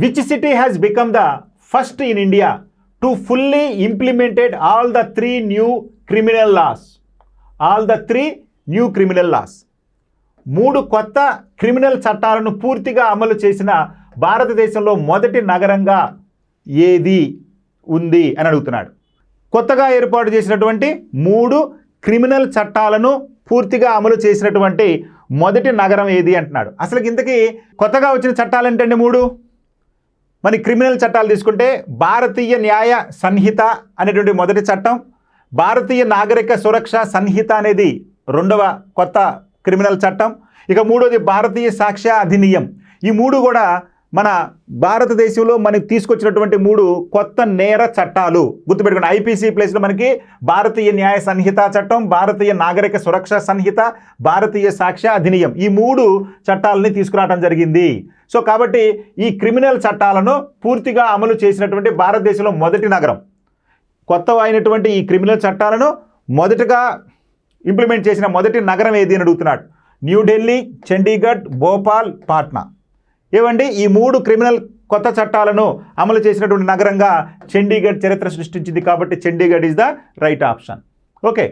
Which city has become the first in India to fully implemented all the 3 new criminal laws? All the 3 new criminal laws. 3 కొత్త criminal చట్టాలను పూర్తిగా అమలు చేసిన భారతదేశంలో మొదటి నగరంగా ఏది ఉంది అని అడుగుతున్నాడు. కొత్తగా ఏర్పాటు చేసినటువంటి 3 క్రిమినల్ చట్టాలను పూర్తిగా అమలు చేసినటువంటి మొదటి నగరం ఏది అంటున్నాడు. అసలు ఇంతకీ కొత్తగా వచ్చిన చట్టాలు ఏంటండి 3? మరి క్రిమినల్ చట్టాలు తీసుకుంటే భారతీయ న్యాయ సంహిత అనేటువంటి మొదటి చట్టం, భారతీయ నాగరిక సురక్ష సంహిత అనేది 2వ కొత్త క్రిమినల్ చట్టం, ఇక 3వది భారతీయ సాక్ష్య అధినియం. ఈ 3 కూడా మన భారతదేశంలో మనకి తీసుకొచ్చినటువంటి 3 కొత్త నేర చట్టాలు. గుర్తుపెట్టుకోండి, ఐపీసీ ప్లేస్లో మనకి భారతీయ న్యాయ సంహిత చట్టం, భారతీయ నాగరిక సురక్ష సంహిత, భారతీయ సాక్ష్య అధినియం, ఈ 3 చట్టాలని తీసుకురావడం జరిగింది. సో కాబట్టి ఈ క్రిమినల్ చట్టాలను పూర్తిగా అమలు చేసినటువంటి భారతదేశంలో మొదటి నగరం, కొత్త అయినటువంటి ఈ క్రిమినల్ చట్టాలను మొదటగా ఇంప్లిమెంట్ చేసిన మొదటి నగరం ఏది అని అడుగుతున్నాడు. న్యూఢిల్లీ, చండీగఢ్, భోపాల్, పాట్నా. ఏవండి ఈ 3 క్రిమినల్ కొత్త చట్టాలను అమలు చేసినటువంటి నగరంగా చండీగఢ్ చరిత్ర సృష్టించింది. కాబట్టి Chandigarh is the right option. Okay.